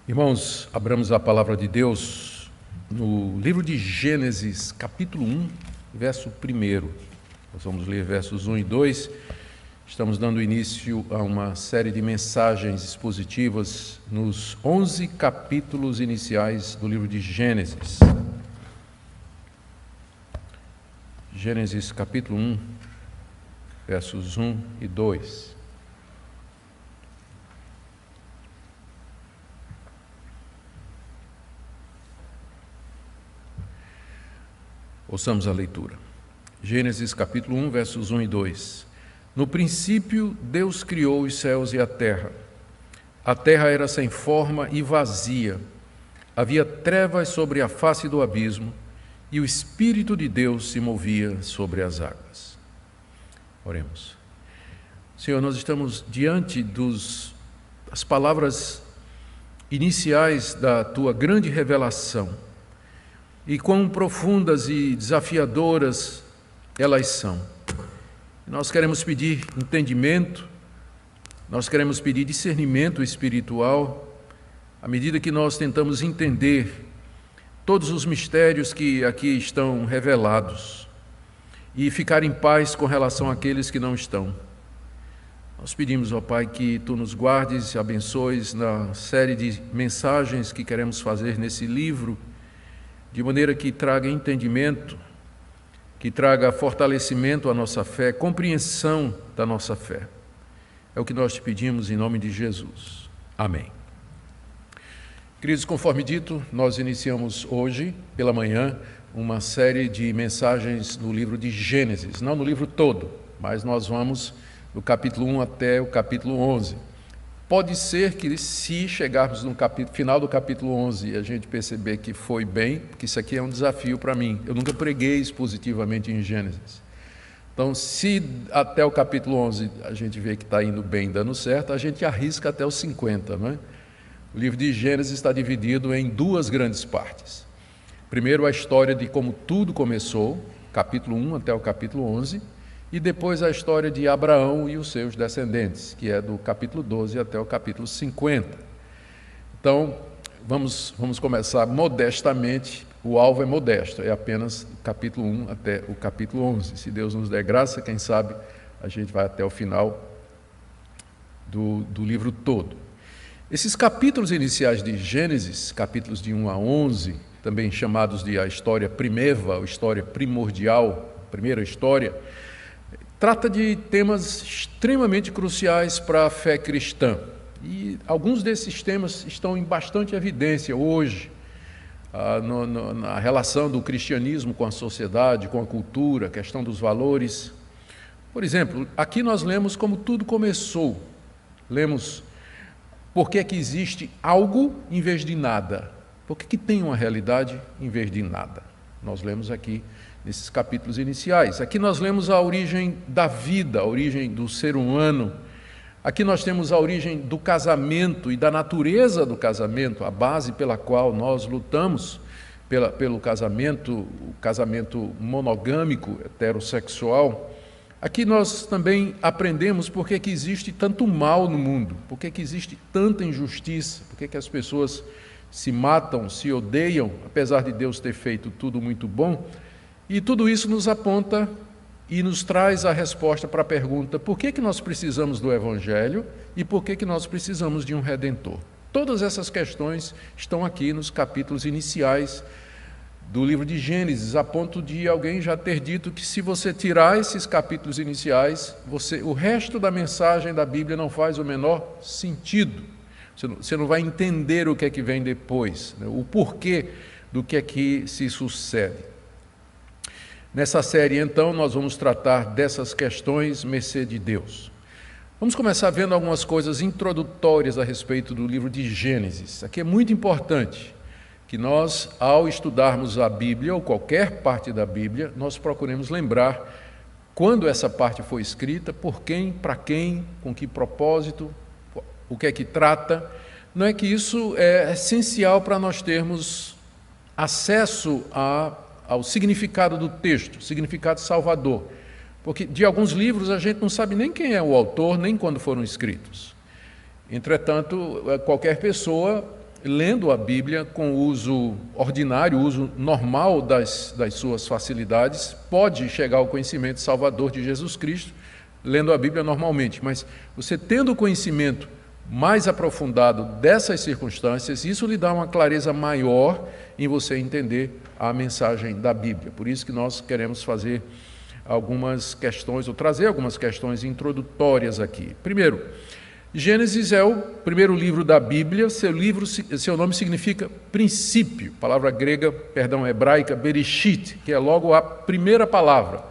Irmãos, abramos a palavra de Deus no livro de Gênesis, capítulo 1, verso 1. Nós vamos ler versos 1 e 2. Estamos dando início a uma série de mensagens expositivas nos 11 capítulos iniciais do livro de Gênesis. Gênesis, capítulo 1, versos 1 e 2. Ouçamos a leitura. Gênesis capítulo 1, versos 1 e 2. No princípio, Deus criou os céus e a terra. A terra era sem forma e vazia. Havia trevas sobre a face do abismo, e o Espírito de Deus se movia sobre as águas. Oremos. Senhor, nós estamos diante das palavras iniciais da Tua grande revelação. E quão profundas e desafiadoras elas são. Nós queremos pedir entendimento, nós queremos pedir discernimento espiritual, à medida que nós tentamos entender todos os mistérios que aqui estão revelados e ficar em paz com relação àqueles que não estão. Nós pedimos, ó Pai, que Tu nos guardes e abençoes na série de mensagens que queremos fazer nesse livro, de maneira que traga entendimento, que traga fortalecimento à nossa fé, compreensão da nossa fé. É o que nós te pedimos em nome de Jesus. Amém. Queridos, conforme dito, nós iniciamos hoje, pela manhã, uma série de mensagens no livro de Gênesis. Não no livro todo, mas nós vamos do capítulo 1 até o capítulo 11. Pode ser que, se chegarmos no final do capítulo 11 e a gente perceber que foi bem, porque isso aqui é um desafio para mim. Eu nunca preguei expositivamente em Gênesis. Então, se até o capítulo 11 a gente vê que está indo bem, dando certo, a gente arrisca até os 50, não é? O livro de Gênesis está dividido em duas grandes partes. Primeiro, a história de como tudo começou, capítulo 1 até o capítulo 11, e depois a história de Abraão e os seus descendentes, que é do capítulo 12 até o capítulo 50. Então, vamos começar modestamente. O alvo é modesto, é apenas o capítulo 1 até o capítulo 11. Se Deus nos der graça, quem sabe a gente vai até o final do livro todo. Esses capítulos iniciais de Gênesis, capítulos de 1 a 11, também chamados de a história primeva, a história primordial, primeira história, trata de temas extremamente cruciais para a fé cristã. E alguns desses temas estão em bastante evidência hoje, na relação do cristianismo com a sociedade, com a cultura, a questão dos valores. Por exemplo, aqui nós lemos como tudo começou. Lemos por que existe algo em vez de nada. Por que tem uma realidade em vez de nada? Nós lemos aqui nesses capítulos iniciais. Aqui nós lemos a origem da vida, a origem do ser humano. Aqui nós temos a origem do casamento e da natureza do casamento, a base pela qual nós lutamos pelo casamento, o casamento monogâmico, heterossexual. Aqui nós também aprendemos por que existe tanto mal no mundo, por que existe tanta injustiça, por que as pessoas se matam, se odeiam, apesar de Deus ter feito tudo muito bom. E tudo isso nos aponta e nos traz a resposta para a pergunta: por que nós precisamos do Evangelho e por que nós precisamos de um Redentor? Todas essas questões estão aqui nos capítulos iniciais do livro de Gênesis, a ponto de alguém já ter dito que se você tirar esses capítulos iniciais, o resto da mensagem da Bíblia não faz o menor sentido. Você não vai entender o que é que vem depois, né? O porquê do que é que se sucede. Nessa série, então, nós vamos tratar dessas questões, mercê de Deus. Vamos começar vendo algumas coisas introdutórias a respeito do livro de Gênesis. Aqui é muito importante que nós, ao estudarmos a Bíblia, ou qualquer parte da Bíblia, nós procuremos lembrar quando essa parte foi escrita, por quem, para quem, com que propósito, o que é que trata. Não é que isso é essencial para nós termos acesso ao significado do texto, significado salvador. Porque de alguns livros a gente não sabe nem quem é o autor, nem quando foram escritos. Entretanto, qualquer pessoa lendo a Bíblia com o uso ordinário, o uso normal das suas facilidades, pode chegar ao conhecimento salvador de Jesus Cristo, lendo a Bíblia normalmente. Mas você tendo o conhecimento mais aprofundado dessas circunstâncias, isso lhe dá uma clareza maior em você entender a mensagem da Bíblia. Por isso que nós queremos fazer algumas questões, ou trazer algumas questões introdutórias aqui. Primeiro, Gênesis é o primeiro livro da Bíblia, seu nome significa princípio, palavra grega, hebraica, bereshit, que é logo a primeira palavra.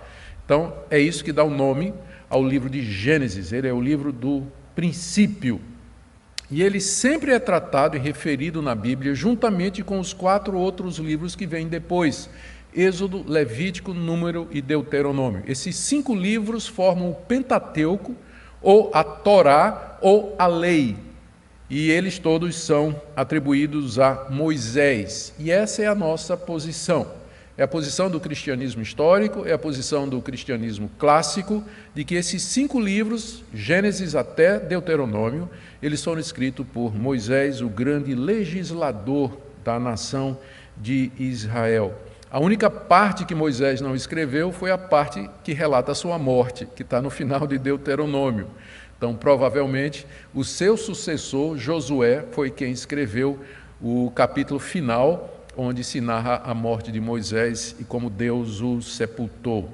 Então, é isso que dá o nome ao livro de Gênesis, ele é o livro do princípio. E ele sempre é tratado e referido na Bíblia juntamente com os 4 outros livros que vêm depois: Êxodo, Levítico, Número e Deuteronômio. Esses 5 livros formam o Pentateuco, ou a Torá, ou a Lei. E eles todos são atribuídos a Moisés. E essa é a nossa posição. É a posição do cristianismo histórico, é a posição do cristianismo clássico, de que esses 5 livros, Gênesis até Deuteronômio, eles foram escritos por Moisés, o grande legislador da nação de Israel. A única parte que Moisés não escreveu foi a parte que relata a sua morte, que está no final de Deuteronômio. Então, provavelmente, o seu sucessor, Josué, foi quem escreveu o capítulo final, onde se narra a morte de Moisés e como Deus o sepultou.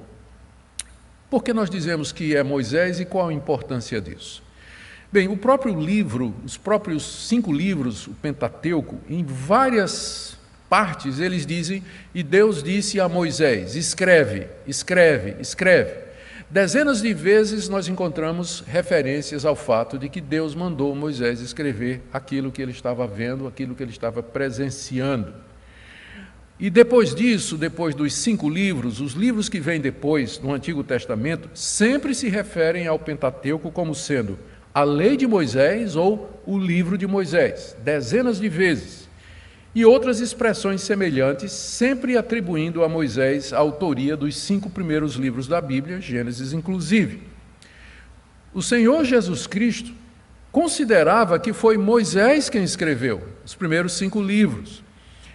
Por que nós dizemos que é Moisés e qual a importância disso? Bem, o próprio livro, os próprios 5 livros, o Pentateuco, em várias partes eles dizem: e Deus disse a Moisés, escreve, escreve, escreve. Dezenas de vezes nós encontramos referências ao fato de que Deus mandou Moisés escrever aquilo que ele estava vendo, aquilo que ele estava presenciando. E depois disso, depois dos 5 livros, os livros que vêm depois, no Antigo Testamento, sempre se referem ao Pentateuco como sendo a lei de Moisés ou o livro de Moisés, dezenas de vezes. E outras expressões semelhantes, sempre atribuindo a Moisés a autoria dos 5 primeiros livros da Bíblia, Gênesis inclusive. O Senhor Jesus Cristo considerava que foi Moisés quem escreveu os primeiros 5 livros.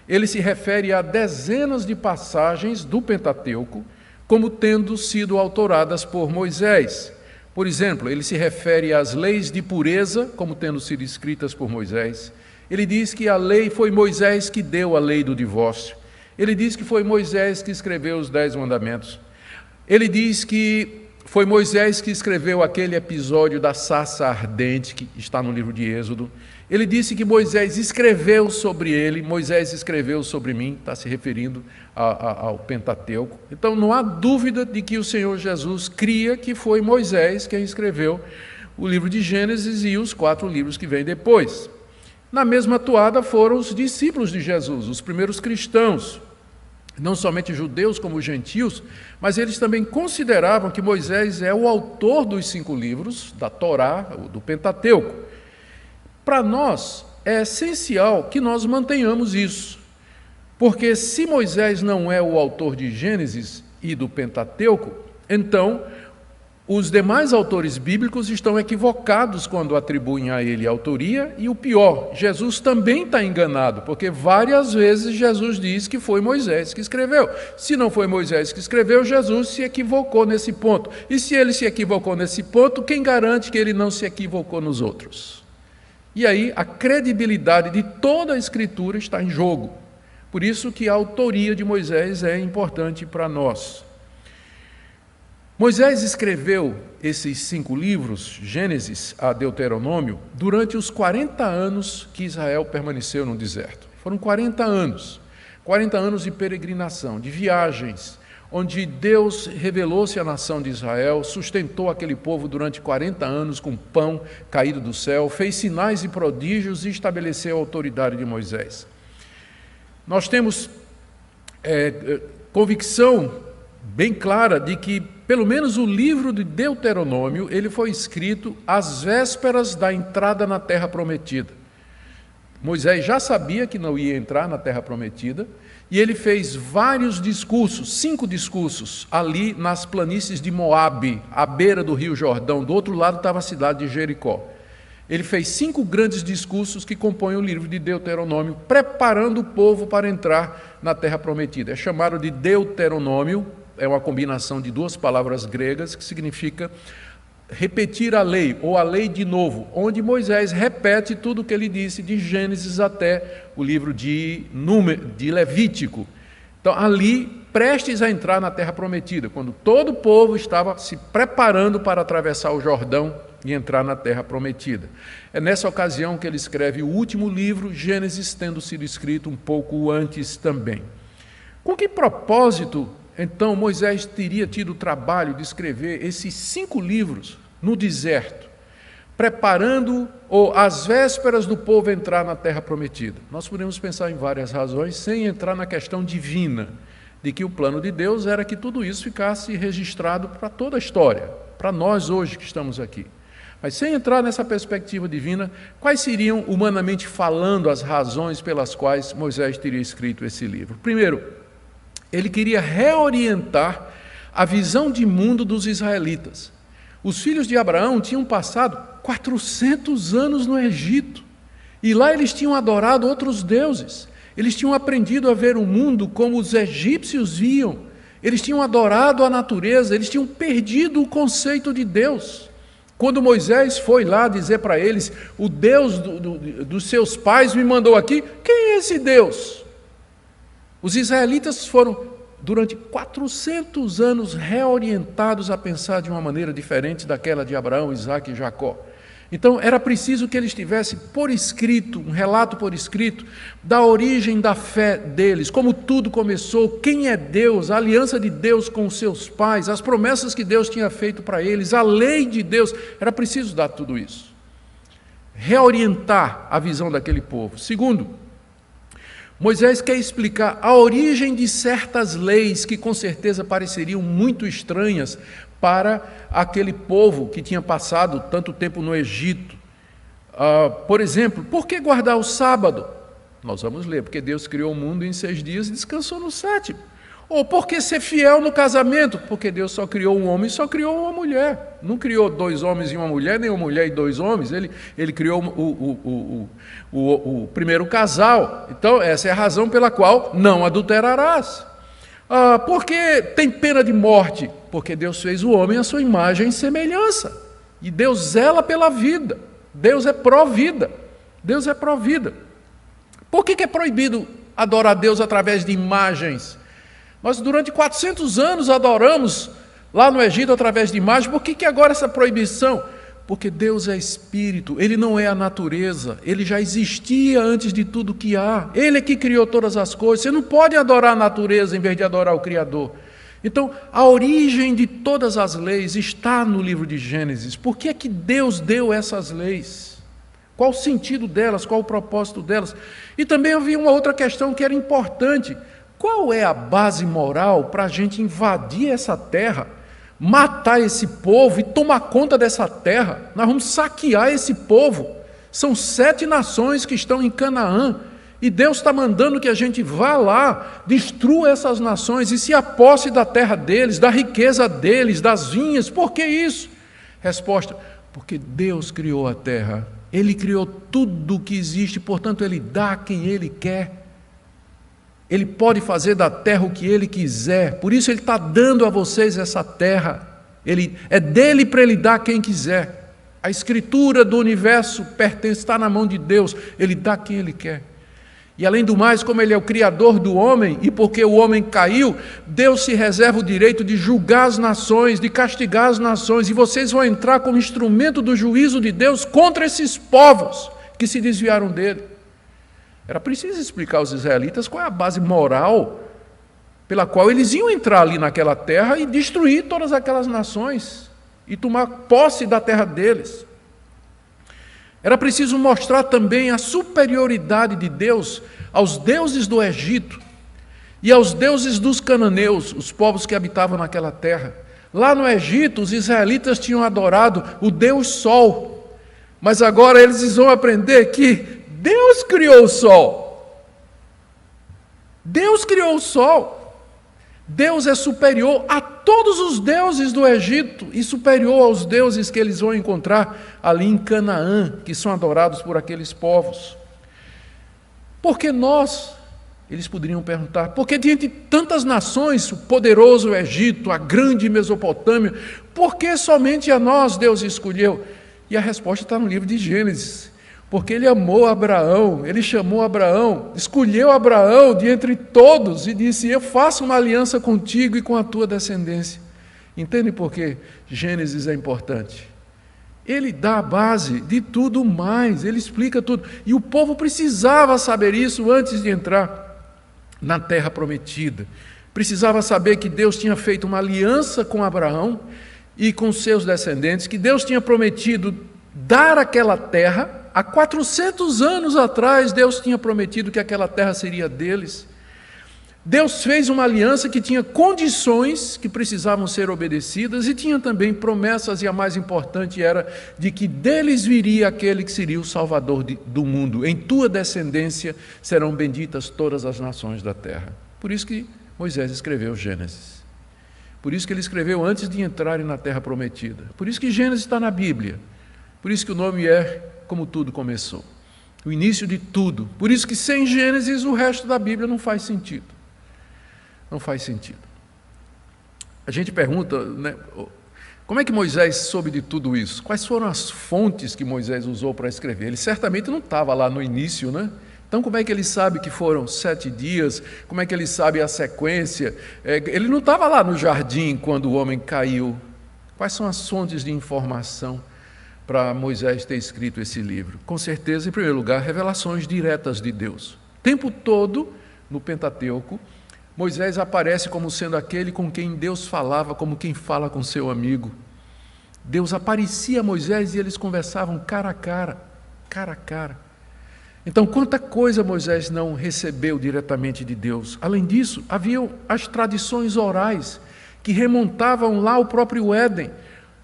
Ele se refere a dezenas de passagens do Pentateuco como tendo sido autoradas por Moisés. Por exemplo, ele se refere às leis de pureza como tendo sido escritas por Moisés. Ele diz que a lei foi Moisés que deu a lei do divórcio. Ele diz que foi Moisés que escreveu os 10 mandamentos. Ele diz que foi Moisés que escreveu aquele episódio da sarça ardente que está no livro de Êxodo. Ele disse que Moisés escreveu sobre ele, Moisés escreveu sobre mim, está se referindo ao Pentateuco. Então não há dúvida de que o Senhor Jesus cria que foi Moisés quem escreveu o livro de Gênesis e os 4 livros que vêm depois. Na mesma toada foram os discípulos de Jesus, os primeiros cristãos, não somente judeus como gentios, mas eles também consideravam que Moisés é o autor dos 5 livros, da Torá, do Pentateuco. Para nós, é essencial que nós mantenhamos isso, porque se Moisés não é o autor de Gênesis e do Pentateuco, então os demais autores bíblicos estão equivocados quando atribuem a ele a autoria, e o pior, Jesus também está enganado, porque várias vezes Jesus diz que foi Moisés que escreveu. Se não foi Moisés que escreveu, Jesus se equivocou nesse ponto. E se ele se equivocou nesse ponto, quem garante que ele não se equivocou nos outros? E aí a credibilidade de toda a Escritura está em jogo. Por isso que a autoria de Moisés é importante para nós. Moisés escreveu esses 5 livros, Gênesis a Deuteronômio, durante os 40 anos que Israel permaneceu no deserto. Foram 40 anos de peregrinação, de viagens, onde Deus revelou-se à nação de Israel, sustentou aquele povo durante 40 anos com pão caído do céu, fez sinais e prodígios e estabeleceu a autoridade de Moisés. Nós temos convicção bem clara de que, pelo menos o livro de Deuteronômio, ele foi escrito às vésperas da entrada na Terra Prometida. Moisés já sabia que não ia entrar na Terra Prometida, e ele fez vários discursos, 5 discursos, ali nas planícies de Moabe, à beira do rio Jordão. Do outro lado estava a cidade de Jericó. Ele fez 5 grandes discursos que compõem o livro de Deuteronômio, preparando o povo para entrar na terra prometida. É chamado de Deuteronômio, é uma combinação de 2 palavras gregas que significa repetir a lei, ou a lei de novo, onde Moisés repete tudo o que ele disse de Gênesis até o livro de Levítico. Então, ali, prestes a entrar na terra prometida, quando todo o povo estava se preparando para atravessar o Jordão e entrar na terra prometida. É nessa ocasião que ele escreve o último livro, Gênesis, tendo sido escrito um pouco antes também. Com que propósito, então, Moisés teria tido o trabalho de escrever esses 5 livros no deserto, preparando ou às vésperas do povo entrar na terra prometida? Nós podemos pensar em várias razões, sem entrar na questão divina, de que o plano de Deus era que tudo isso ficasse registrado para toda a história, para nós hoje que estamos aqui. Mas sem entrar nessa perspectiva divina, quais seriam, humanamente falando, as razões pelas quais Moisés teria escrito esse livro? Primeiro, ele queria reorientar a visão de mundo dos israelitas. Os filhos de Abraão tinham passado 400 anos no Egito, e lá eles tinham adorado outros deuses. Eles tinham aprendido a ver o mundo como os egípcios viam. Eles tinham adorado a natureza, eles tinham perdido o conceito de Deus. Quando Moisés foi lá dizer para eles, o Deus dos seus pais me mandou aqui, quem é esse Deus? Os israelitas foram, durante 400 anos, reorientados a pensar de uma maneira diferente daquela de Abraão, Isaque e Jacó. Então, era preciso que eles tivessem por escrito, um relato por escrito, da origem da fé deles, como tudo começou, quem é Deus, a aliança de Deus com os seus pais, as promessas que Deus tinha feito para eles, a lei de Deus. Era preciso dar tudo isso. Reorientar a visão daquele povo. Segundo, Moisés quer explicar a origem de certas leis que com certeza pareceriam muito estranhas para aquele povo que tinha passado tanto tempo no Egito. Por exemplo, por que guardar o sábado? Nós vamos ler, porque Deus criou o mundo em 6 dias e descansou no 7º. Ou por que ser fiel no casamento? Porque Deus só criou um homem e só criou uma mulher. Não criou 2 homens e uma mulher, nem uma mulher e 2 homens. Ele criou o primeiro casal. Então, essa é a razão pela qual não adulterarás. Por que tem pena de morte? Porque Deus fez o homem à sua imagem e semelhança. E Deus zela pela vida. Deus é pró-vida. Deus é pró-vida. Por que é proibido adorar a Deus através de imagens? Nós durante 400 anos adoramos lá no Egito através de imagens. Por que agora essa proibição? Porque Deus é espírito, Ele não é a natureza, Ele já existia antes de tudo que há, Ele é que criou todas as coisas. Você não pode adorar a natureza em vez de adorar o Criador. Então, a origem de todas as leis está no livro de Gênesis. Por que é que Deus deu essas leis? Qual o sentido delas? Qual o propósito delas? E também havia uma outra questão que era importante. Qual é a base moral para a gente invadir essa terra, matar esse povo e tomar conta dessa terra? Nós vamos saquear esse povo. São 7 nações que estão em Canaã. E Deus está mandando que a gente vá lá, destrua essas nações e se aposse da terra deles, da riqueza deles, das vinhas. Por que isso? Resposta: porque Deus criou a terra. Ele criou tudo o que existe, portanto Ele dá a quem Ele quer. Ele pode fazer da terra o que Ele quiser. Por isso Ele está dando a vocês essa terra. É dele para Ele dar a quem quiser. A escritura do universo está na mão de Deus. Ele dá a quem Ele quer. E além do mais, como Ele é o Criador do homem, e porque o homem caiu, Deus se reserva o direito de julgar as nações, de castigar as nações, e vocês vão entrar como instrumento do juízo de Deus contra esses povos que se desviaram dele. Era preciso explicar aos israelitas qual é a base moral pela qual eles iam entrar ali naquela terra e destruir todas aquelas nações e tomar posse da terra deles. Era preciso mostrar também a superioridade de Deus aos deuses do Egito e aos deuses dos cananeus, os povos que habitavam naquela terra. Lá no Egito, os israelitas tinham adorado o Deus Sol, mas agora eles vão aprender que Deus criou o sol. Deus criou o sol. Deus é superior a todos os deuses do Egito e superior aos deuses que eles vão encontrar ali em Canaã, que são adorados por aqueles povos. Porque nós, eles poderiam perguntar, porque diante de tantas nações, o poderoso Egito, a grande Mesopotâmia, por que somente a nós Deus escolheu? E a resposta está no livro de Gênesis. Porque ele amou Abraão, ele chamou Abraão, escolheu Abraão de entre todos e disse: eu faço uma aliança contigo e com a tua descendência. Entende por que Gênesis é importante? Ele dá a base de tudo mais, ele explica tudo. E o povo precisava saber isso antes de entrar na terra prometida. Precisava saber que Deus tinha feito uma aliança com Abraão e com seus descendentes, que Deus tinha prometido dar aquela terra. Há 400 anos atrás, Deus tinha prometido que aquela terra seria deles. Deus fez uma aliança que tinha condições que precisavam ser obedecidas e tinha também promessas, e a mais importante era de que deles viria aquele que seria o Salvador do mundo. Em tua descendência serão benditas todas as nações da terra. Por isso que Moisés escreveu Gênesis. Por isso que ele escreveu antes de entrarem na terra prometida. Por isso que Gênesis está na Bíblia. Por isso que o nome é Como Tudo Começou. O início de tudo. Por isso que sem Gênesis o resto da Bíblia não faz sentido. Não faz sentido. A gente pergunta, né, como é que Moisés soube de tudo isso? Quais foram as fontes que Moisés usou para escrever? Ele certamente não estava lá no início, né? Então como é que ele sabe que foram 7 dias? Como é que ele sabe a sequência? Ele não estava lá no jardim quando o homem caiu. Quais são as fontes de informação para Moisés ter escrito esse livro? Com certeza, em primeiro lugar, revelações diretas de Deus. O tempo todo, no Pentateuco, Moisés aparece como sendo aquele com quem Deus falava, como quem fala com seu amigo. Deus aparecia a Moisés e eles conversavam cara a cara, cara a cara. Então, quanta coisa Moisés não recebeu diretamente de Deus. Além disso, haviam as tradições orais que remontavam lá ao próprio Éden.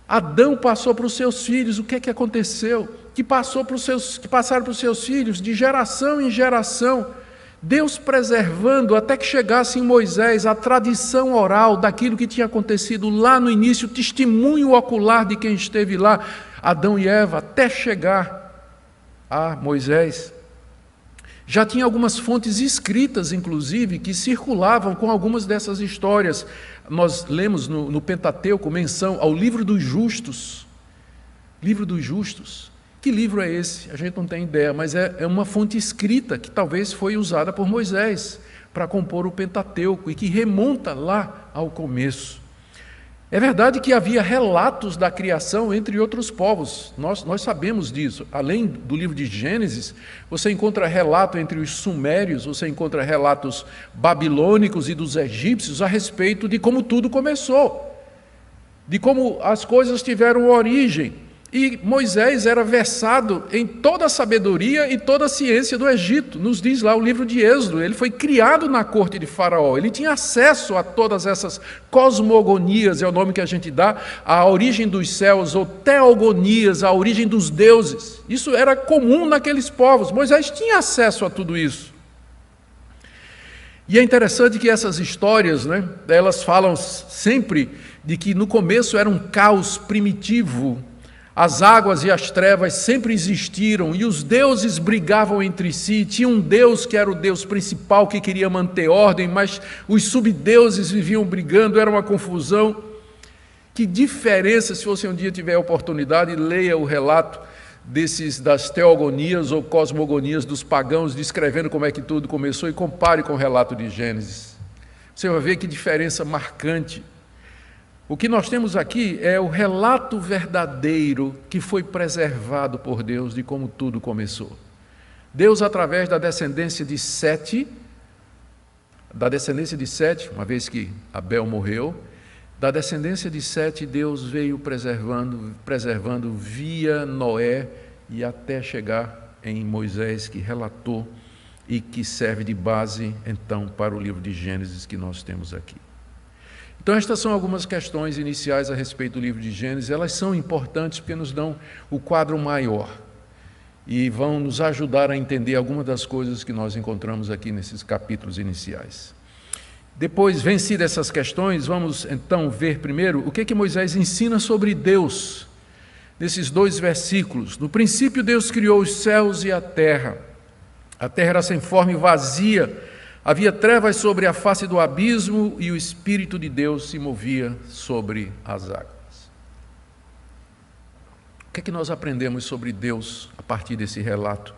Adão passou para os seus filhos, o que é que aconteceu? Que passaram para os seus filhos de geração em geração. Deus preservando até que chegasse em Moisés a tradição oral daquilo que tinha acontecido lá no início, o testemunho ocular de quem esteve lá, Adão e Eva, até chegar a Moisés. Já tinha algumas fontes escritas, inclusive, que circulavam com algumas dessas histórias. Nós lemos no Pentateuco menção ao livro dos justos. Livro dos justos. Que livro é esse? A gente não tem ideia, mas é uma fonte escrita que talvez foi usada por Moisés para compor o Pentateuco e que remonta lá ao começo. É verdade que havia relatos da criação entre outros povos, nós sabemos disso. Além do livro de Gênesis, você encontra relato entre os sumérios, você encontra relatos babilônicos e dos egípcios a respeito de como tudo começou, de como as coisas tiveram origem. E Moisés era versado em toda a sabedoria e toda a ciência do Egito, nos diz lá o livro de Êxodo. Ele foi criado na corte de Faraó, ele tinha acesso a todas essas cosmogonias, é o nome que a gente dá, a origem dos céus, ou teogonias, a origem dos deuses. Isso era comum naqueles povos, Moisés tinha acesso a tudo isso. E é interessante que essas histórias, né, elas falam sempre de que no começo era um caos primitivo. As águas e as trevas sempre existiram e os deuses brigavam entre si. Tinha um Deus que era o Deus principal que queria manter ordem, mas os subdeuses viviam brigando, era uma confusão. Que diferença, se você um dia tiver a oportunidade, leia o relato das teogonias ou cosmogonias dos pagãos, descrevendo como é que tudo começou, e compare com o relato de Gênesis. Você vai ver que diferença marcante. O que nós temos aqui é o relato verdadeiro que foi preservado por Deus de como tudo começou. Deus, através da descendência de Sete, uma vez que Abel morreu, da descendência de Sete, Deus veio preservando via Noé e até chegar em Moisés, que relatou e que serve de base, então, para o livro de Gênesis que nós temos aqui. Então, estas são algumas questões iniciais a respeito do livro de Gênesis. Elas são importantes porque nos dão o quadro maior e vão nos ajudar a entender algumas das coisas que nós encontramos aqui nesses capítulos iniciais. Depois, vencidas essas questões, vamos então ver primeiro o que Moisés ensina sobre Deus, nesses 2 versículos. No princípio, Deus criou os céus e a terra. A terra era sem forma e vazia, havia trevas sobre a face do abismo e o Espírito de Deus se movia sobre as águas. O que nós aprendemos sobre Deus a partir desse relato?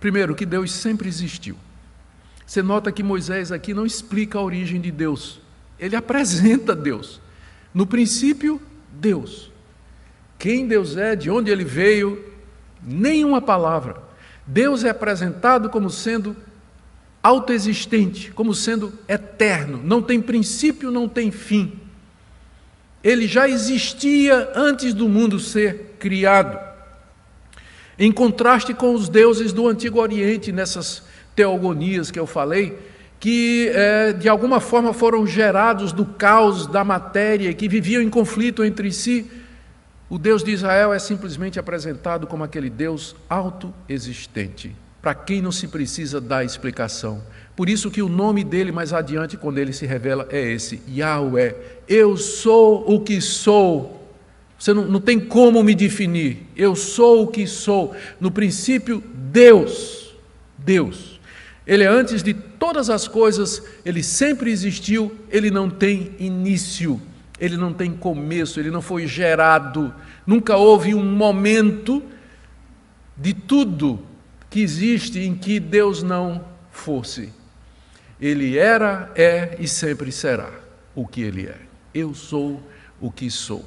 Primeiro, que Deus sempre existiu. Você nota que Moisés aqui não explica a origem de Deus, ele apresenta Deus. No princípio, Deus. Quem Deus é, de onde ele veio, nenhuma palavra. Deus é apresentado como sendo autoexistente, como sendo eterno, não tem princípio, não tem fim. Ele já existia antes do mundo ser criado. Em contraste com os deuses do Antigo Oriente, nessas teogonias que eu falei, que de alguma forma foram gerados do caos da matéria, que viviam em conflito entre si, o Deus de Israel é simplesmente apresentado como aquele Deus autoexistente, para quem não se precisa dar explicação. Por isso que o nome dele mais adiante, quando ele se revela, é esse, Yahweh. Eu sou o que sou. Você não tem como me definir. Eu sou o que sou. No princípio, Deus. Deus. Ele é antes de todas as coisas, ele sempre existiu, ele não tem início, ele não tem começo, ele não foi gerado. Nunca houve um momento de tudo que existe em que Deus não fosse. Ele era, é e sempre será o que ele é. Eu sou o que sou.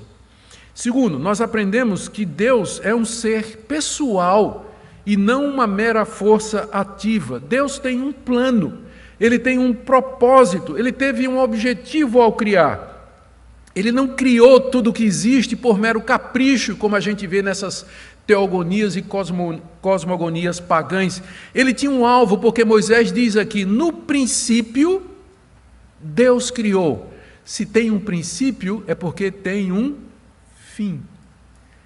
Segundo, nós aprendemos que Deus é um ser pessoal e não uma mera força ativa. Deus tem um plano, ele tem um propósito, ele teve um objetivo ao criar. Ele não criou tudo o que existe por mero capricho, como a gente vê nessas teogonias e cosmogonias pagãs. Ele tinha um alvo, porque Moisés diz aqui, no princípio, Deus criou. Se tem um princípio, é porque tem um fim.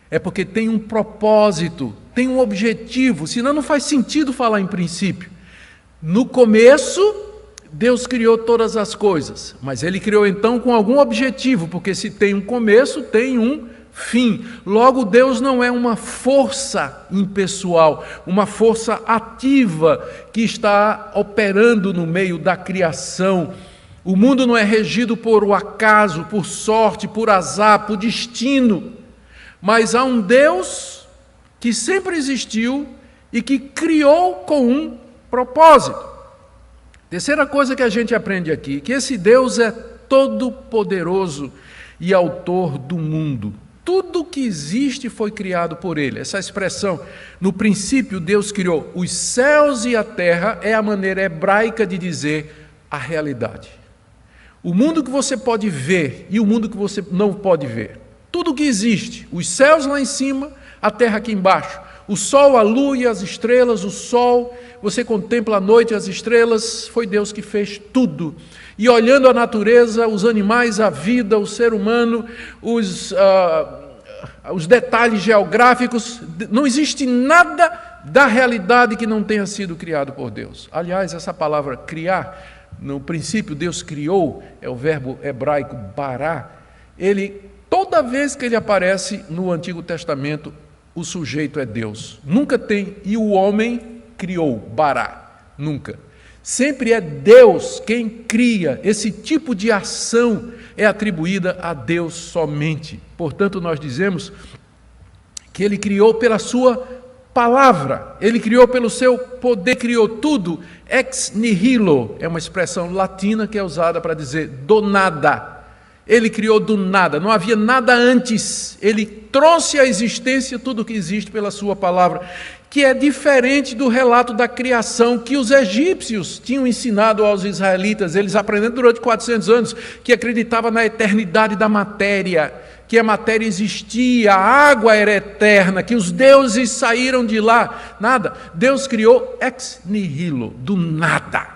É porque tem um propósito, tem um objetivo, senão não faz sentido falar em princípio. No começo, Deus criou todas as coisas, mas ele criou então com algum objetivo, porque se tem um começo, tem um fim. Logo, Deus não é uma força impessoal, uma força ativa que está operando no meio da criação. O mundo não é regido por o acaso, por sorte, por azar, por destino, mas há um Deus que sempre existiu e que criou com um propósito. Terceira coisa que a gente aprende aqui, que esse Deus é todo-poderoso e autor do mundo. Tudo que existe foi criado por ele. Essa expressão, no princípio Deus criou os céus e a terra, é a maneira hebraica de dizer a realidade. O mundo que você pode ver e o mundo que você não pode ver. Tudo que existe, os céus lá em cima, a terra aqui embaixo. O sol, a lua e as estrelas, o sol, você contempla a noite e as estrelas, foi Deus que fez tudo. E olhando a natureza, os animais, a vida, o ser humano, os detalhes geográficos, não existe nada da realidade que não tenha sido criado por Deus. Aliás, essa palavra criar, no princípio Deus criou, é o verbo hebraico bará, toda vez que ele aparece no Antigo Testamento, o sujeito é Deus. Nunca tem, e o homem criou, bará, nunca. Sempre é Deus quem cria, esse tipo de ação é atribuída a Deus somente. Portanto, nós dizemos que ele criou pela sua palavra, ele criou pelo seu poder, criou tudo, ex nihilo, é uma expressão latina que é usada para dizer do nada. Ele criou do nada, não havia nada antes, ele trouxe à existência tudo o que existe pela sua palavra, que é diferente do relato da criação que os egípcios tinham ensinado aos israelitas, eles aprenderam durante 400 anos, que acreditava na eternidade da matéria, que a matéria existia, a água era eterna, que os deuses saíram de lá, nada, Deus criou ex nihilo, do nada,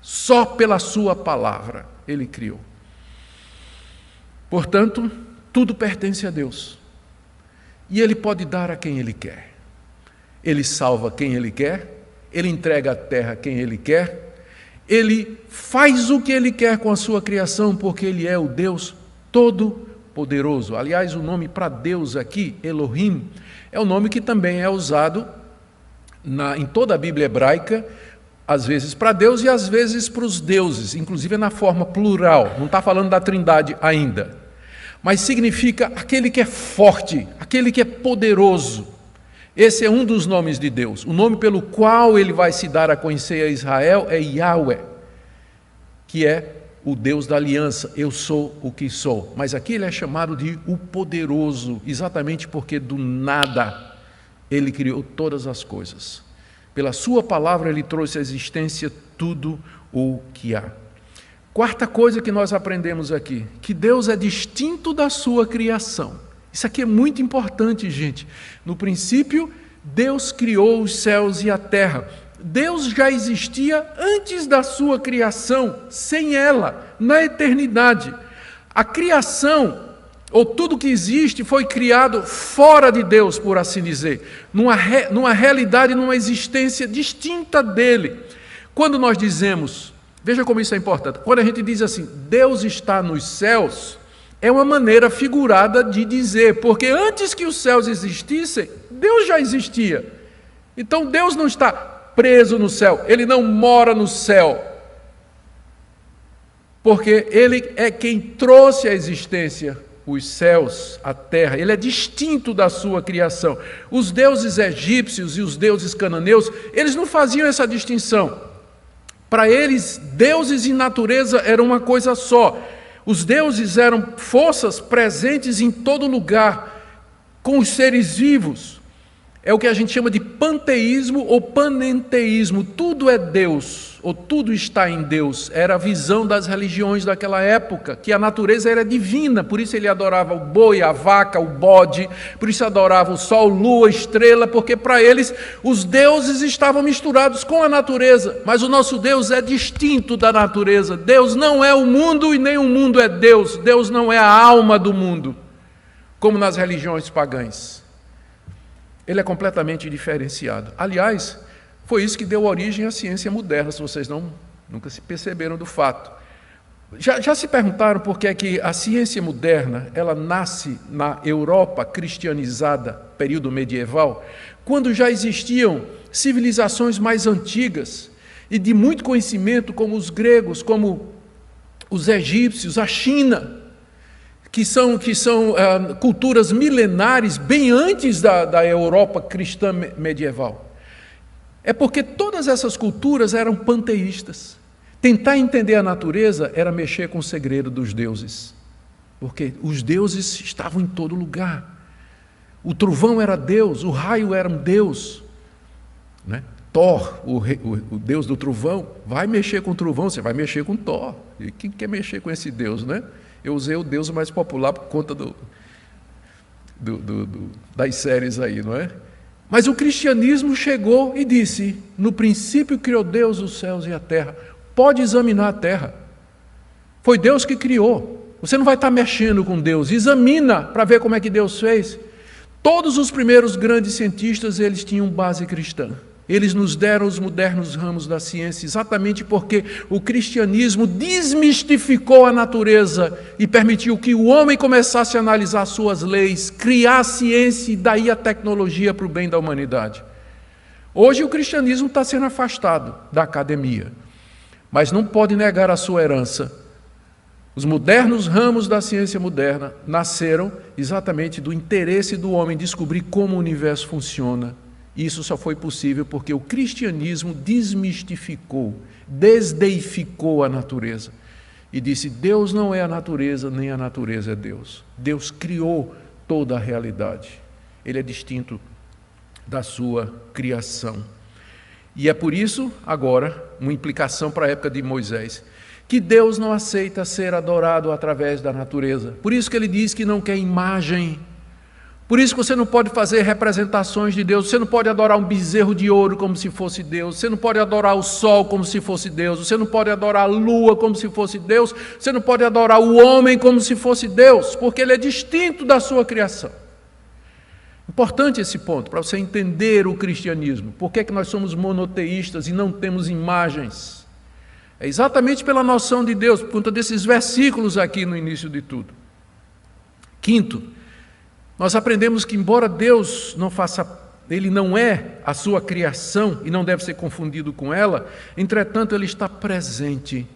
só pela sua palavra ele criou. Portanto, tudo pertence a Deus. E ele pode dar a quem ele quer. Ele salva quem ele quer, ele entrega a terra a quem ele quer, Ele faz o que Ele quer com a sua criação, porque Ele é o Deus Todo-Poderoso. Aliás, o nome para Deus aqui, Elohim, é o nome que também é usado em toda a Bíblia hebraica, às vezes para Deus e às vezes para os deuses, inclusive na forma plural, não está falando da Trindade ainda, mas significa aquele que é forte, aquele que é poderoso. Esse é um dos nomes de Deus. O nome pelo qual Ele vai se dar a conhecer a Israel é Yahweh, que é o Deus da aliança, eu sou o que sou. Mas aqui Ele é chamado de o poderoso, exatamente porque do nada Ele criou todas as coisas. Pela sua palavra Ele trouxe à existência tudo o que há. Quarta coisa que nós aprendemos aqui, que Deus é distinto da sua criação. Isso aqui é muito importante, gente. No princípio, Deus criou os céus e a terra. Deus já existia antes da sua criação, sem ela, na eternidade. A criação, ou tudo que existe, foi criado fora de Deus, por assim dizer, numa realidade, numa existência distinta dele. Quando nós dizemos, veja como isso é importante, quando a gente diz assim, Deus está nos céus, é uma maneira figurada de dizer, porque antes que os céus existissem, Deus já existia. Então Deus não está preso no céu, Ele não mora no céu, porque Ele é quem trouxe à existência os céus, a terra. Ele é distinto da sua criação. Os deuses egípcios e os deuses cananeus, eles não faziam essa distinção. Para eles, deuses e natureza eram uma coisa só. Os deuses eram forças presentes em todo lugar, com os seres vivos. É o que a gente chama de panteísmo ou panenteísmo. Tudo é Deus, ou tudo está em Deus. Era a visão das religiões daquela época, que a natureza era divina, por isso ele adorava o boi, a vaca, o bode, por isso adorava o sol, lua, estrela, porque para eles os deuses estavam misturados com a natureza, mas o nosso Deus é distinto da natureza. Deus não é o mundo e nem o mundo é Deus. Deus não é a alma do mundo, como nas religiões pagãs. Ele é completamente diferenciado. Aliás, foi isso que deu origem à ciência moderna, se vocês nunca se perceberam do fato. Já se perguntaram por que é que a ciência moderna ela nasce na Europa cristianizada, período medieval, quando já existiam civilizações mais antigas e de muito conhecimento, como os gregos, como os egípcios, a China, que são culturas milenares, bem antes da Europa cristã medieval. É porque todas essas culturas eram panteístas. Tentar entender a natureza era mexer com o segredo dos deuses, porque os deuses estavam em todo lugar. O trovão era Deus, o raio era um Deus, né? Thor, o Deus do trovão, vai mexer com o trovão, você vai mexer com Thor. E quem quer mexer com esse Deus, né? Eu usei o Deus mais popular por conta das séries aí, não é? Mas o cristianismo chegou e disse, no princípio criou Deus os céus e a terra. Pode examinar a terra. Foi Deus que criou. Você não vai estar mexendo com Deus. Examina para ver como é que Deus fez. Todos os primeiros grandes cientistas, eles tinham base cristã. Eles nos deram os modernos ramos da ciência exatamente porque o cristianismo desmistificou a natureza e permitiu que o homem começasse a analisar suas leis, criar a ciência e daí a tecnologia para o bem da humanidade. Hoje o cristianismo está sendo afastado da academia, mas não pode negar a sua herança. Os modernos ramos da ciência moderna nasceram exatamente do interesse do homem descobrir como o universo funciona. Isso só foi possível porque o cristianismo desmistificou, desdeificou a natureza e disse, Deus não é a natureza, nem a natureza é Deus. Deus criou toda a realidade. Ele é distinto da sua criação. E é por isso, agora, uma implicação para a época de Moisés, que Deus não aceita ser adorado através da natureza. Por isso que ele diz que não quer imagem. Por isso que você não pode fazer representações de Deus, você não pode adorar um bezerro de ouro como se fosse Deus, você não pode adorar o sol como se fosse Deus, você não pode adorar a lua como se fosse Deus, você não pode adorar o homem como se fosse Deus, porque ele é distinto da sua criação. Importante esse ponto, para você entender o cristianismo. Por que nós somos monoteístas e não temos imagens? É exatamente pela noção de Deus, por conta desses versículos aqui no início de tudo. Quinto, nós aprendemos que embora Deus Ele não é a sua criação e não deve ser confundido com ela, entretanto Ele está presente.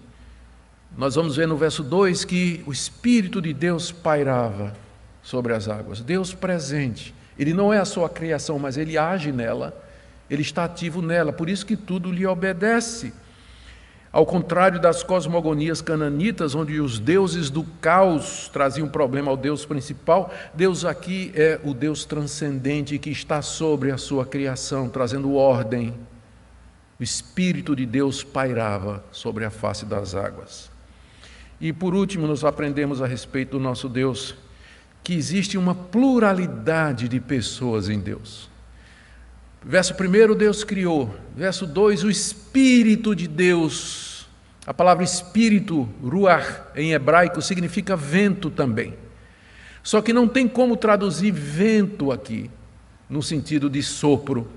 Nós vamos ver no verso 2 que o Espírito de Deus pairava sobre as águas. Deus presente. Ele não é a sua criação, mas Ele age nela, Ele está ativo nela, por isso que tudo lhe obedece. Ao contrário das cosmogonias cananitas, onde os deuses do caos traziam problema ao Deus principal, Deus aqui é o Deus transcendente que está sobre a sua criação, trazendo ordem. O Espírito de Deus pairava sobre a face das águas. E por último, nós aprendemos a respeito do nosso Deus, que existe uma pluralidade de pessoas em Deus. Verso 1, Deus criou. Verso 2, o Espírito de Deus. A palavra Espírito, ruach, em hebraico, significa vento também. Só que não tem como traduzir vento aqui, no sentido de sopro.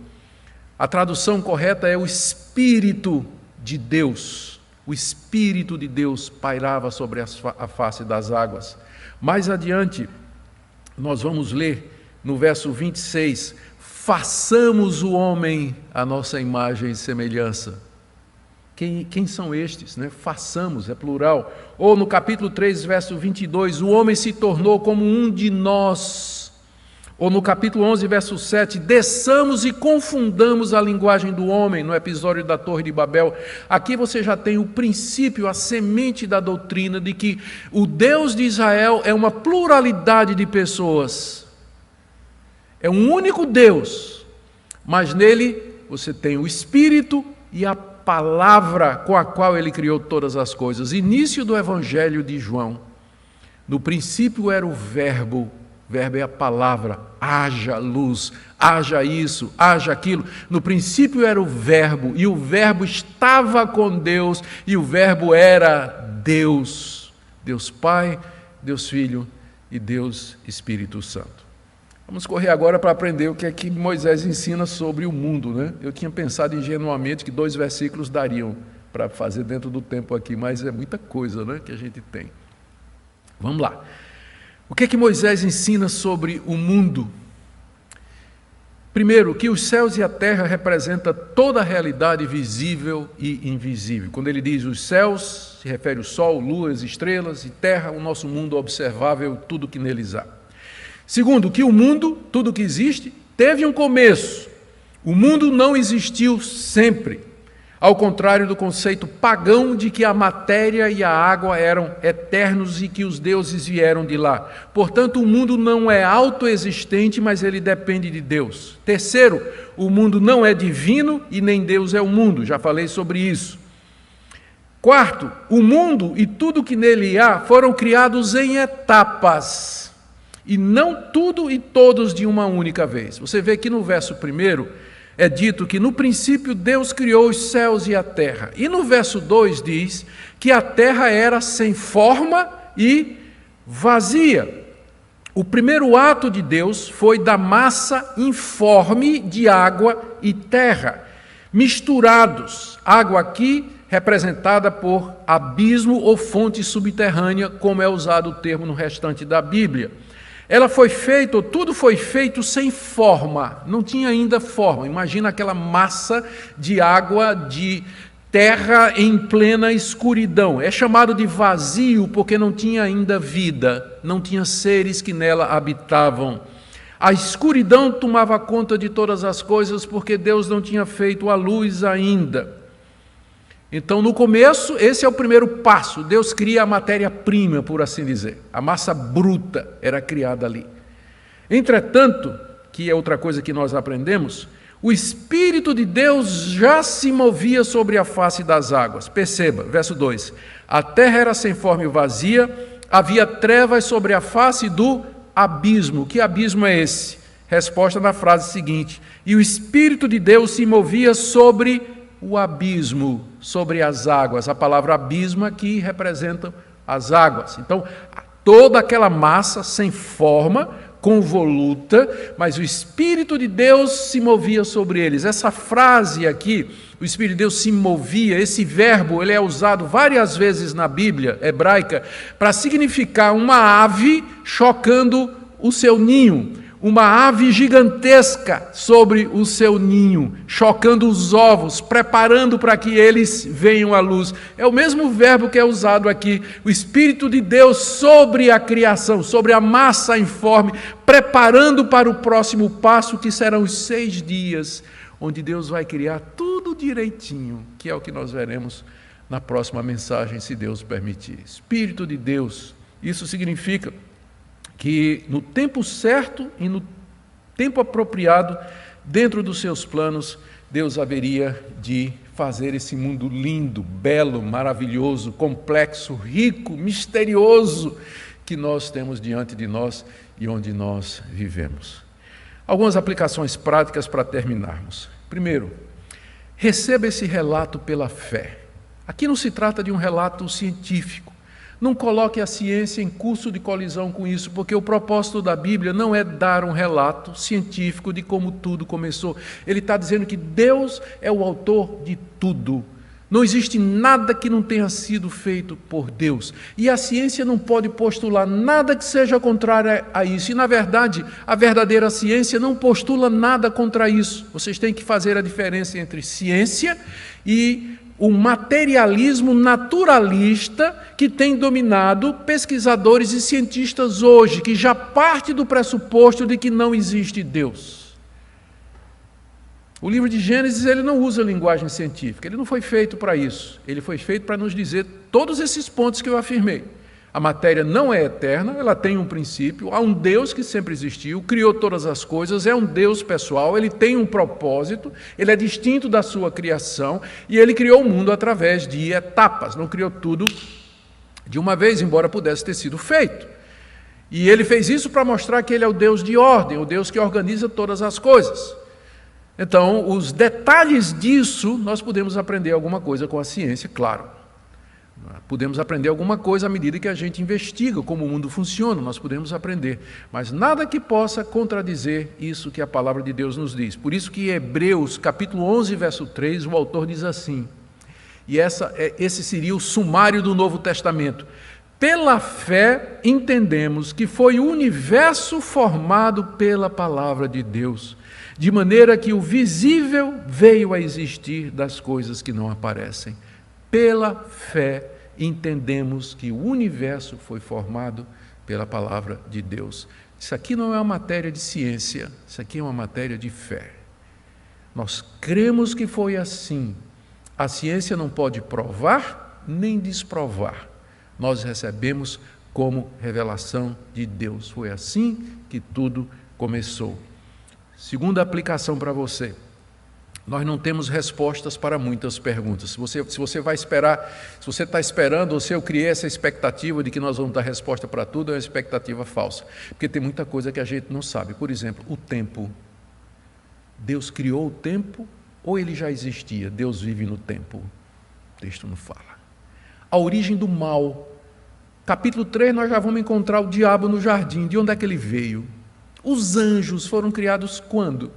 A tradução correta é o Espírito de Deus. O Espírito de Deus pairava sobre a face das águas. Mais adiante, nós vamos ler no verso 26, façamos o homem à nossa imagem e semelhança. Quem são estes? Né? Façamos, é plural. Ou no capítulo 3, verso 22, o homem se tornou como um de nós. Ou no capítulo 11, verso 7, desçamos e confundamos a linguagem do homem, no episódio da Torre de Babel. Aqui você já tem o princípio, a semente da doutrina de que o Deus de Israel é uma pluralidade de pessoas. É um único Deus, mas nele você tem o Espírito e a palavra com a qual ele criou todas as coisas. Início do Evangelho de João. No princípio era o verbo é a palavra, haja luz, haja isso, haja aquilo. No princípio era o verbo, e o verbo estava com Deus, e o verbo era Deus. Deus Pai, Deus Filho e Deus Espírito Santo. Vamos correr agora para aprender o que é que Moisés ensina sobre o mundo, né? Eu tinha pensado ingenuamente que 2 versículos dariam para fazer dentro do tempo aqui, mas é muita coisa, né, que a gente tem. Vamos lá. O que é que Moisés ensina sobre o mundo? Primeiro, que os céus e a terra representam toda a realidade visível e invisível. Quando ele diz os céus, se refere ao sol, lua, as estrelas, e terra, o nosso mundo observável, tudo que neles há. Segundo, que o mundo, tudo que existe, teve um começo. O mundo não existiu sempre, ao contrário do conceito pagão de que a matéria e a água eram eternos e que os deuses vieram de lá. Portanto, o mundo não é autoexistente, mas ele depende de Deus. Terceiro, o mundo não é divino e nem Deus é o mundo. Já falei sobre isso. Quarto, o mundo e tudo que nele há foram criados em etapas. E não tudo e todos de uma única vez. Você vê que no verso 1 é dito que no princípio Deus criou os céus e a terra. E no verso 2 diz que a terra era sem forma e vazia. O primeiro ato de Deus foi da massa informe de água e terra, misturados. Água aqui representada por abismo ou fonte subterrânea, como é usado o termo no restante da Bíblia. Ela foi feita, ou tudo foi feito sem forma, não tinha ainda forma. Imagina aquela massa de água, de terra em plena escuridão. É chamado de vazio porque não tinha ainda vida, não tinha seres que nela habitavam. A escuridão tomava conta de todas as coisas porque Deus não tinha feito a luz ainda. Então, no começo, esse é o primeiro passo. Deus cria a matéria-prima, por assim dizer. A massa bruta era criada ali. Entretanto, que é outra coisa que nós aprendemos, o Espírito de Deus já se movia sobre a face das águas. Perceba, verso 2. A terra era sem forma e vazia, havia trevas sobre a face do abismo. Que abismo é esse? Resposta na frase seguinte. E o Espírito de Deus se movia sobre o abismo, sobre as águas. A palavra abismo aqui representa as águas. Então, toda aquela massa sem forma convoluta, mas o Espírito de Deus se movia sobre eles. Essa frase aqui, o Espírito de Deus se movia, esse verbo ele é usado várias vezes na Bíblia hebraica para significar uma ave chocando o seu ninho. Uma ave gigantesca sobre o seu ninho, chocando os ovos, preparando para que eles venham à luz. É o mesmo verbo que é usado aqui, o Espírito de Deus sobre a criação, sobre a massa informe, preparando para o próximo passo, que serão os 6 dias, onde Deus vai criar tudo direitinho, que é o que nós veremos na próxima mensagem, se Deus permitir. Espírito de Deus, isso significa que no tempo certo e no tempo apropriado, dentro dos seus planos, Deus haveria de fazer esse mundo lindo, belo, maravilhoso, complexo, rico, misterioso, que nós temos diante de nós e onde nós vivemos. Algumas aplicações práticas para terminarmos. Primeiro, receba esse relato pela fé. Aqui não se trata de um relato científico. Não coloque a ciência em curso de colisão com isso, porque o propósito da Bíblia não é dar um relato científico de como tudo começou. Ele está dizendo que Deus é o autor de tudo. Não existe nada que não tenha sido feito por Deus. E a ciência não pode postular nada que seja contrário a isso. E, na verdade, a verdadeira ciência não postula nada contra isso. Vocês têm que fazer a diferença entre ciência e o materialismo naturalista que tem dominado pesquisadores e cientistas hoje, que já parte do pressuposto de que não existe Deus. O livro de Gênesis ele não usa linguagem científica, ele não foi feito para isso. Ele foi feito para nos dizer todos esses pontos que eu afirmei. A matéria não é eterna, ela tem um princípio, há um Deus que sempre existiu, criou todas as coisas, é um Deus pessoal, ele tem um propósito, ele é distinto da sua criação e ele criou o mundo através de etapas, não criou tudo de uma vez, embora pudesse ter sido feito. E ele fez isso para mostrar que ele é o Deus de ordem, o Deus que organiza todas as coisas. Então, os detalhes disso, nós podemos aprender alguma coisa com a ciência, claro. Podemos aprender alguma coisa à medida que a gente investiga como o mundo funciona, nós podemos aprender. Mas nada que possa contradizer isso que a palavra de Deus nos diz. Por isso que em Hebreus, capítulo 11, verso 3, o autor diz assim, e esse seria o sumário do Novo Testamento. Pela fé entendemos que foi o universo formado pela palavra de Deus, de maneira que o visível veio a existir das coisas que não aparecem. Pela fé entendemos que o universo foi formado pela palavra de Deus. Isso aqui não é uma matéria de ciência, isso aqui é uma matéria de fé. Nós cremos que foi assim. A ciência não pode provar nem desprovar. Nós recebemos como revelação de Deus. Foi assim que tudo começou. Segunda aplicação para você. Nós não temos respostas para muitas perguntas. Se você está esperando, ou se eu criei essa expectativa de que nós vamos dar resposta para tudo, é uma expectativa falsa. Porque tem muita coisa que a gente não sabe. Por exemplo, o tempo. Deus criou o tempo ou ele já existia? Deus vive no tempo. O texto não fala. A origem do mal. Capítulo 3, nós já vamos encontrar o diabo no jardim. De onde é que ele veio? Os anjos foram criados quando? O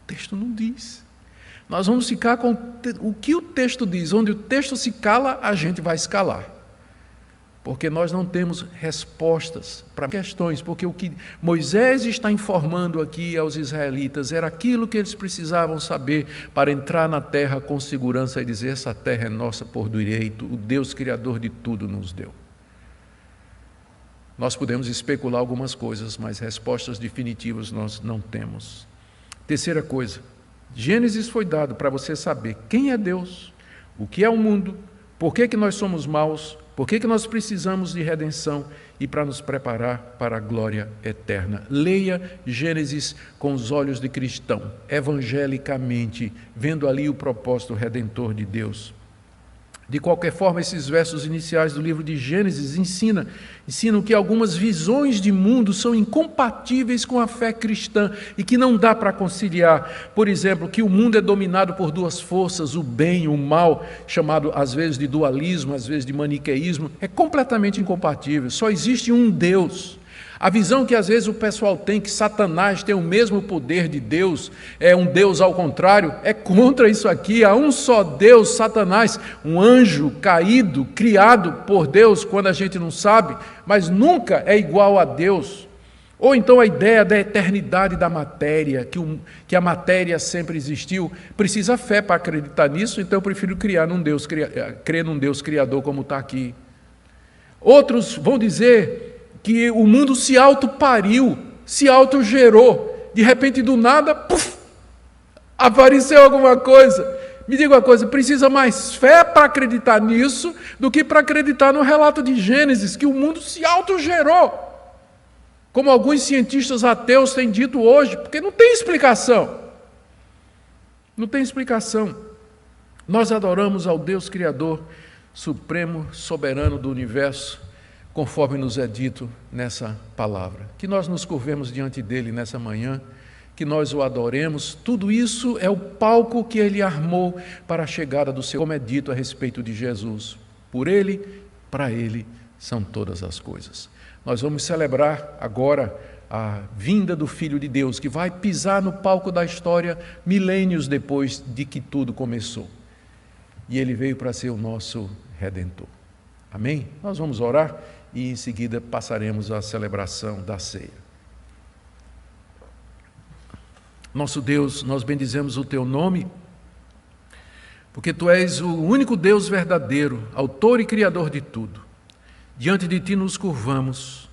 texto não diz. Nós vamos ficar com o que o texto diz. Onde o texto se cala, a gente vai escalar. Porque nós não temos respostas para questões. Porque o que Moisés está informando aqui aos israelitas era aquilo que eles precisavam saber para entrar na terra com segurança e dizer: essa terra é nossa por direito, o Deus Criador de tudo nos deu. Nós podemos especular algumas coisas, mas respostas definitivas nós não temos. Terceira coisa, Gênesis foi dado para você saber quem é Deus, o que é o mundo, por que nós somos maus, por que nós precisamos de redenção e para nos preparar para a glória eterna. Leia Gênesis com os olhos de cristão, evangelicamente, vendo ali o propósito redentor de Deus. De qualquer forma, esses versos iniciais do livro de Gênesis ensinam que algumas visões de mundo são incompatíveis com a fé cristã e que não dá para conciliar. Por exemplo, que o mundo é dominado por duas forças, o bem e o mal, chamado às vezes de dualismo, às vezes de maniqueísmo, é completamente incompatível. Só existe um Deus. A visão que às vezes o pessoal tem, que Satanás tem o mesmo poder de Deus, é um Deus ao contrário, é contra isso aqui. Há um só Deus, Satanás, um anjo caído, criado por Deus, quando a gente não sabe, mas nunca é igual a Deus. Ou então a ideia da eternidade da matéria, que a matéria sempre existiu. Precisa fé para acreditar nisso, então eu prefiro crer num Deus criador como está aqui. Outros vão dizer que o mundo se autopariu, se autogerou. De repente, do nada, puf, apareceu alguma coisa. Me diga uma coisa, precisa mais fé para acreditar nisso do que para acreditar no relato de Gênesis, que o mundo se autogerou. Como alguns cientistas ateus têm dito hoje, porque não tem explicação. Não tem explicação. Nós adoramos ao Deus Criador, Supremo, Soberano do Universo, conforme nos é dito nessa palavra. Que nós nos curvemos diante dele nessa manhã, que nós o adoremos. Tudo isso é o palco que ele armou para a chegada do seu, como é dito a respeito de Jesus. Por ele, para ele, são todas as coisas. Nós vamos celebrar agora a vinda do Filho de Deus, que vai pisar no palco da história milênios depois de que tudo começou. E ele veio para ser o nosso Redentor. Amém? Nós vamos orar e em seguida passaremos à celebração da ceia. Nosso Deus, nós bendizemos o teu nome, porque tu és o único Deus verdadeiro, autor e criador de tudo. Diante de ti nos curvamos,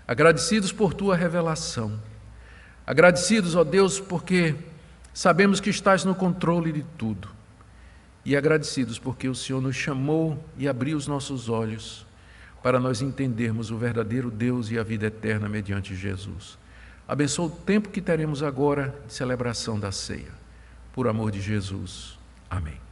agradecidos por tua revelação, agradecidos, ó Deus, porque sabemos que estás no controle de tudo, e agradecidos porque o Senhor nos chamou e abriu os nossos olhos para nós entendermos o verdadeiro Deus e a vida eterna mediante Jesus. Abençoa o tempo que teremos agora de celebração da ceia. Por amor de Jesus. Amém.